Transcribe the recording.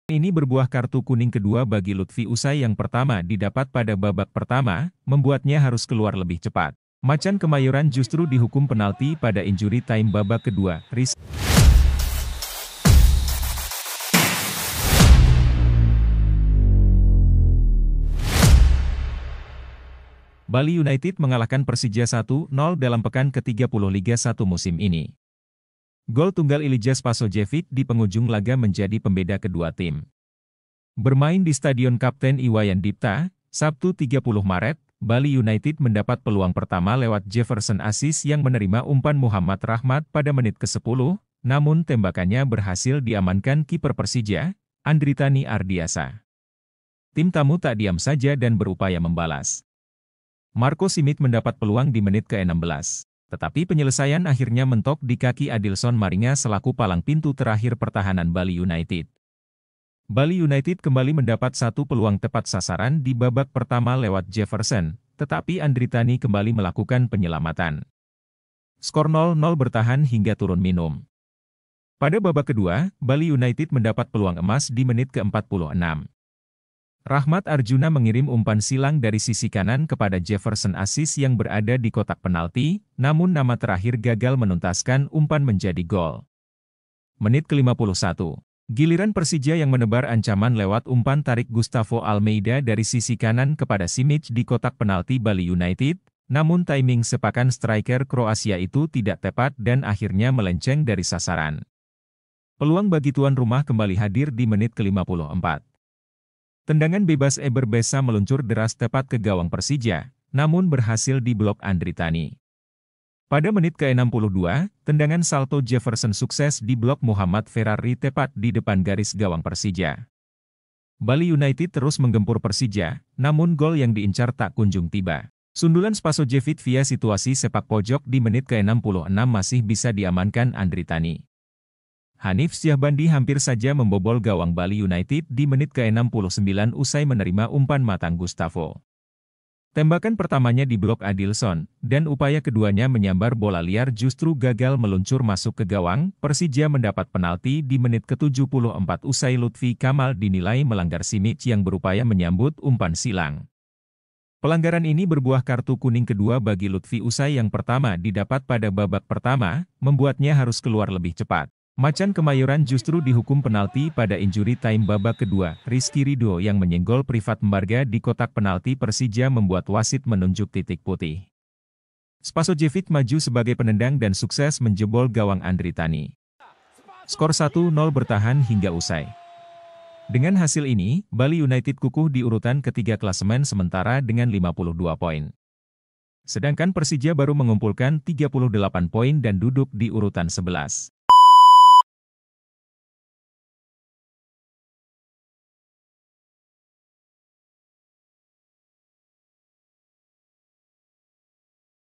Ini berbuah kartu kuning kedua bagi Lutfi usai yang pertama didapat pada babak pertama, membuatnya harus keluar lebih cepat. Macan Kemayoran justru dihukum penalti pada injury time babak kedua. Bali United mengalahkan Persija 1-0 dalam pekan ke-30 Liga 1 musim ini. Gol tunggal Ilija Spasojevic di penghujung laga menjadi pembeda kedua tim. Bermain di Stadion Kapten Iwayan Dipta, Sabtu 30 Maret, Bali United mendapat peluang pertama lewat Jefferson Aziz yang menerima umpan Muhammad Rahmat pada menit ke-10, namun tembakannya berhasil diamankan kiper Persija, Andritani Ardiasa. Tim tamu tak diam saja dan berupaya membalas. Marco Simic mendapat peluang di menit ke-16. Tetapi penyelesaian akhirnya mentok di kaki Adilson Maringa selaku palang pintu terakhir pertahanan Bali United. Bali United kembali mendapat satu peluang tepat sasaran di babak pertama lewat Jefferson, tetapi Andritani kembali melakukan penyelamatan. Skor 0-0 bertahan hingga turun minum. Pada babak kedua, Bali United mendapat peluang emas di menit ke-46. Rahmat Arjuna mengirim umpan silang dari sisi kanan kepada Jefferson Aziz yang berada di kotak penalti, namun nama terakhir gagal menuntaskan umpan menjadi gol. Menit ke-51. Giliran Persija yang menebar ancaman lewat umpan tarik Gustavo Almeida dari sisi kanan kepada Simic di kotak penalti Bali United, namun timing sepakan striker Kroasia itu tidak tepat dan akhirnya melenceng dari sasaran. Peluang bagi tuan rumah kembali hadir di menit ke-54. Tendangan bebas Eber Besa meluncur deras tepat ke gawang Persija, namun berhasil diblok Andritani. Pada menit ke-62, tendangan salto Jefferson sukses diblok Muhammad Ferrari tepat di depan garis gawang Persija. Bali United terus menggempur Persija, namun gol yang diincar tak kunjung tiba. Sundulan Spasojevic via situasi sepak pojok di menit ke-66 masih bisa diamankan Andritani. Hanif Syahbandi hampir saja membobol gawang Bali United di menit ke-69 usai menerima umpan matang Gustavo. Tembakan pertamanya diblok Adilson, dan upaya keduanya menyambar bola liar justru gagal meluncur masuk ke gawang. Persija mendapat penalti di menit ke-74 usai Lutfi Kamal dinilai melanggar Simic yang berupaya menyambut umpan silang. Pelanggaran ini berbuah kartu kuning kedua bagi Lutfi usai yang pertama didapat pada babak pertama, membuatnya harus keluar lebih cepat. Macan Kemayoran justru dihukum penalti pada injury time babak kedua. Rizky Ridho yang menyenggol Privat Mbarga di kotak penalti Persija membuat wasit menunjuk titik putih. Spasojevic maju sebagai penendang dan sukses menjebol gawang Andritani. Skor 1-0 bertahan hingga usai. Dengan hasil ini, Bali United kukuh di urutan ketiga klasemen sementara dengan 52 poin. Sedangkan Persija baru mengumpulkan 38 poin dan duduk di urutan 11.